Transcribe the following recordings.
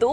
2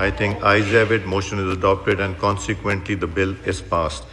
I think ayes have it, motion is adopted and consequently the bill is passed.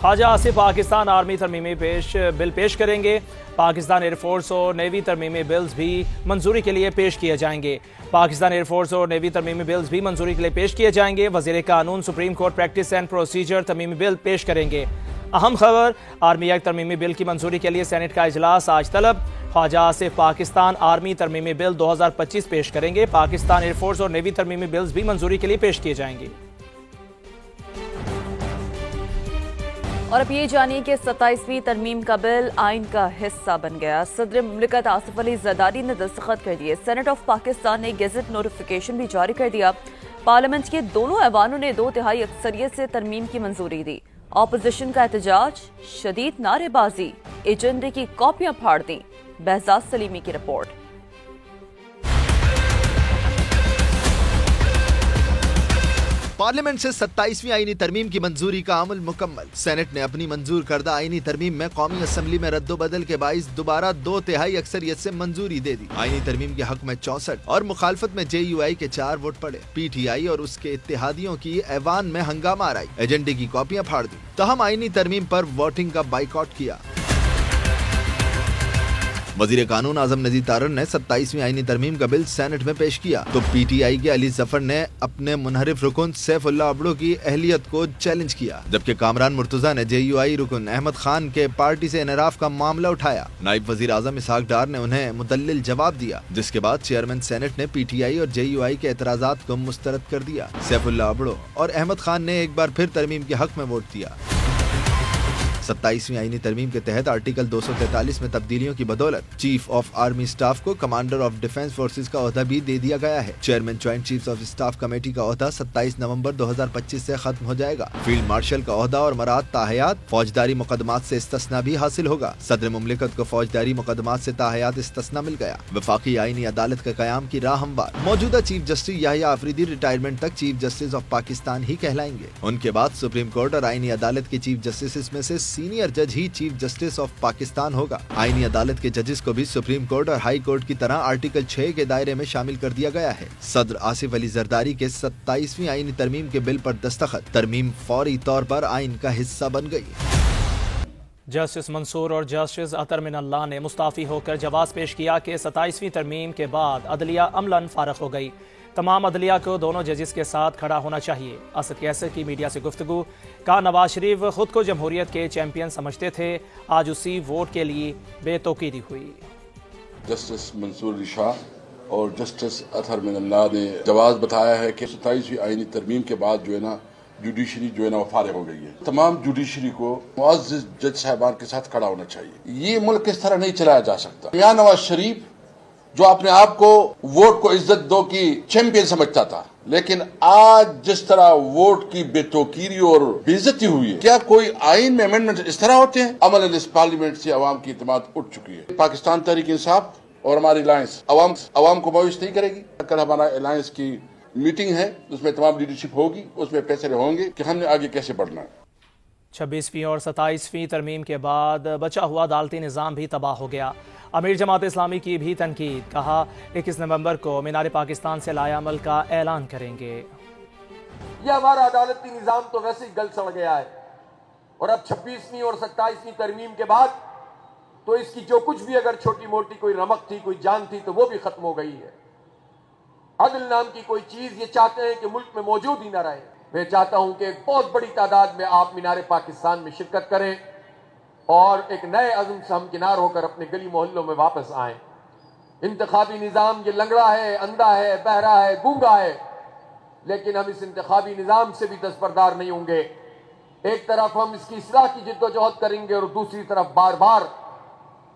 Khawaja Asif Pakistan army ترمیمی bill پیش کریں گے۔ Pakistan air force اور navy ترمیمی bills بھی منظوری کے لیے پیش کیے جائیں گے۔ پاکستان ایئر فورس اور نیوی ترمیمی بلز بھی منظوری کے لیے پیش کیے جائیں گے۔ وزیر قانون supreme court practice and procedure ترمیمی بل پیش کریں گے۔ اہم خبر، آرمی ایکٹ ترمیمی بل کی منظوری کے لیے سینٹ کا اجلاس آج طلب۔ خواجہ آصف پاکستان آرمی ترمیمی بل 2025 پیش کریں گے۔ پاکستان ایئر فورس اور نیوی ترمیمی بلز بھی منظوری کے لیے پیش کیے جائیں گے۔ اور اب یہ جانیے کہ 27ویں ترمیم کا بل آئین کا حصہ بن گیا۔ صدر مملکت آصف علی زرداری نے دستخط کر دیے۔ سینٹ آف پاکستان نے گیزٹ نوٹیفیکیشن بھی جاری کر دیا۔ پارلیمنٹ کے دونوں ایوانوں نے 2/3 اکثریت سے ترمیم کی منظوری دی۔ اپوزیشن کا احتجاج، شدید نعرے بازی، ایجنڈے کی کاپیاں پھاڑ دیں۔ بہزاد سلیمی کی رپورٹ۔ پارلیمنٹ سے 27ویں آئینی ترمیم کی منظوری کا عمل مکمل۔ سینٹ نے اپنی منظور کردہ آئینی ترمیم میں قومی اسمبلی میں رد و بدل کے باعث دوبارہ 2/3 اکثریت سے منظوری دے دی۔ آئینی ترمیم کے حق میں 64 اور مخالفت میں JUI کے 4 ووٹ پڑے۔ PTI اور اس کے اتحادیوں کی ایوان میں ہنگامہ آرائی، ایجنڈے کی کاپیاں پھاڑ دی۔ تاہم آئینی ترمیم پر ووٹنگ کا بائیکاٹ کیا۔ وزیر قانون اعظم نذیر تارڑ نے 27ویں آئینی ترمیم کا بل سینٹ میں پیش کیا تو PTI کے علی ظفر نے اپنے منحرف رکن سیف اللہ عبڑو کی اہلیت کو چیلنج کیا، جبکہ کامران مرتضیٰ نے JUI رکن احمد خان کے پارٹی سے انحراف کا معاملہ اٹھایا۔ نائب وزیر اعظم اسحاق ڈار نے انہیں مدلل جواب دیا، جس کے بعد چیئرمین سینٹ نے PTI اور JUI کے اعتراضات کو مسترد کر دیا۔ سیف اللہ عبڑو اور احمد خان نے ایک بار پھر ترمیم کے حق میں ووٹ دیا۔ 27ویں آئینی ترمیم کے تحت آرٹیکل 243 میں تبدیلیوں کی بدولت چیف آف آرمی سٹاف کو کمانڈر آف ڈیفنس فورسز کا عہدہ بھی دے دیا گیا ہے۔ Chairman joint chiefs of staff committee کا عہدہ 27 نومبر 2025 سے ختم ہو جائے گا۔ فیلڈ مارشل کا عہدہ اور مراد تاحیات فوجداری مقدمات سے استثناء بھی حاصل ہوگا۔ صدر مملکت کو فوجداری مقدمات سے تاحیات استثناء مل گیا۔ وفاقی آئینی عدالت کا قیام کی راہ ہموار۔ موجودہ چیف جسٹس یحییٰ آفریدی ریٹائرمنٹ تک چیف جسٹس آف پاکستان ہی کہلائیں گے۔ ان کے بعد سپریم کورٹ اور آئینی عدالت کے چیف جسٹس میں سے سینئر جج ہی چیف جسٹس آف پاکستان ہوگا۔ آئینی عدالت کے ججز کو بھی سپریم کورٹ اور ہائی کورٹ کی طرح آرٹیکل 6 کے دائرے میں شامل کر دیا گیا ہے۔ صدر آصف علی زرداری کے 27ویں آئینی ترمیم کے بل پر دستخط، ترمیم فوری طور پر آئین کا حصہ بن گئی۔ جسٹس منصور اور جسٹس اطہر من اللہ نے مستعفی ہو کر جواز پیش کیا کہ 27ویں ترمیم کے بعد عدلیہ عملاً فارغ ہو گئی۔ تمام عدلیہ کو دونوں ججز کے ساتھ کھڑا ہونا چاہیے۔ اسد کیسر کی میڈیا سے گفتگو، کہا نواز شریف خود کو جمہوریت کے چیمپئن سمجھتے تھے، آج اسی ووٹ کے لیے بے توقیری ہوئی۔ جسٹس منصور علی شاہ اور جسٹس اطہر من اللہ نے جواز بتایا ہے کہ 27ویں آئینی ترمیم کے بعد جو ہے نا جوڈیشری جو ہے نا وہ فارغ ہو گئی ہے۔ تمام جوڈیشری کو معزز جج صاحبان کے ساتھ کھڑا ہونا چاہیے۔ یہ ملک اس طرح نہیں چلایا جا سکتا۔ میاں نواز شریف جو اپنے آپ کو ووٹ کو عزت دو کی چیمپئن سمجھتا تھا، لیکن آج جس طرح ووٹ کی بے توقیری اور بے عزتی ہوئی ہے، کیا کوئی آئین میں امینڈمنٹ اس طرح ہوتے ہیں؟ عمل اس پارلیمنٹ سے عوام کی اعتماد اٹھ چکی ہے۔ پاکستان تحریک انصاف اور ہماری الائنس عوام کو مایوس نہیں کرے گی۔ کل ہمارا الائنس کی میٹنگ ہے، اس میں تمام لیڈرشپ ہوگی، اس میں فیصلے ہوں گے کہ ہم نے آگے کیسے بڑھنا ہے۔ 26ویں اور 27ویں ترمیم کے بعد بچا ہوا عدالتی نظام بھی تباہ ہو گیا۔ امیر جماعت اسلامی کی بھی تنقید، کہا 21 نومبر کو مینار پاکستان سے لائے عمل کا اعلان کریں گے۔ یہ ہمارا عدالتی نظام تو ویسے ہی گل سڑ گیا ہے، اور اب 26ویں اور 27ویں ترمیم کے بعد تو اس کی جو کچھ بھی اگر چھوٹی موٹی کوئی رمق تھی، کوئی جان تھی، تو وہ بھی ختم ہو گئی ہے۔ عدل نام کی کوئی چیز یہ چاہتے ہیں کہ ملک میں موجود ہی نہ رہے۔ میں چاہتا ہوں کہ ایک بہت بڑی تعداد میں آپ مینار پاکستان میں شرکت کریں اور ایک نئے عزم سے ہمکنار ہو کر اپنے گلی محلوں میں واپس آئیں۔ انتخابی نظام یہ لنگڑا ہے، اندھا ہے، بہرا ہے، گونگا ہے، لیکن ہم اس انتخابی نظام سے بھی دستبردار نہیں ہوں گے۔ ایک طرف ہم اس کی اصلاح کی جد و جہد کریں گے اور دوسری طرف بار بار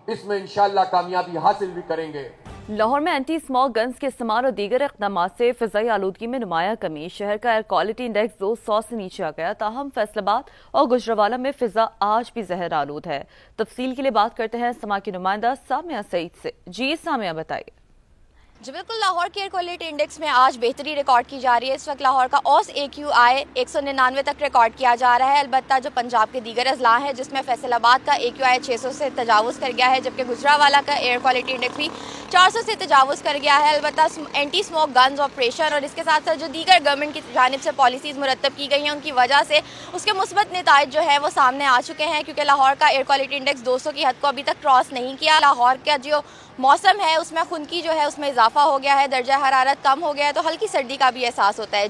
اس میں انشاءاللہ کامیابی حاصل بھی کریں گے۔ لاہور میں اینٹی اسموگ گنز کے استعمال اور دیگر اقدامات سے فضائی آلودگی میں نمایاں کمی۔ شہر کا ایئر کوالٹی انڈیکس 200 سے نیچے آ گیا، تاہم فیصل آباد اور گجرانوالہ میں فضا آج بھی زہر آلود ہے۔ تفصیل کے لیے بات کرتے ہیں سما کی نمائندہ سامیہ سعید سے۔ جی سامیہ بتائیے۔ جی بالکل، لاہور کے ایئر کوالٹی انڈیکس میں آج بہتری ریکارڈ کی جا رہی ہے۔ اس وقت لاہور کا اوس AQI 199 تک ریکارڈ کیا جا رہا ہے۔ البتہ جو پنجاب کے دیگر اضلاع ہیں جس میں فیصل آباد کا AQI 600 سے تجاوز کر گیا ہے، جبکہ گجرانوالہ کا ایئر کوالٹی انڈیکس بھی 400 سے تجاوز کر گیا ہے۔ البتہ اینٹی اسموک گنز آپریشن اور اس کے ساتھ ساتھ جو دیگر گورنمنٹ کی جانب سے پالیسیز مرتب کی گئی ہیں ان کی وجہ سے اس کے مثبت نتائج جو ہے وہ سامنے آ چکے ہیں، کیونکہ لاہور کا ایئر کوالٹی انڈیکس 200 کی حد کو ابھی تک کراس نہیں کیا۔ لاہور کا جو موسم ہے اس میں خنکی جو ہے اس میں اضافہ ہو گیا ہے، درجہ حرارت کم ہو گیا ہے، تو ہلکی سردی کا بھی احساس ہوتا ہے۔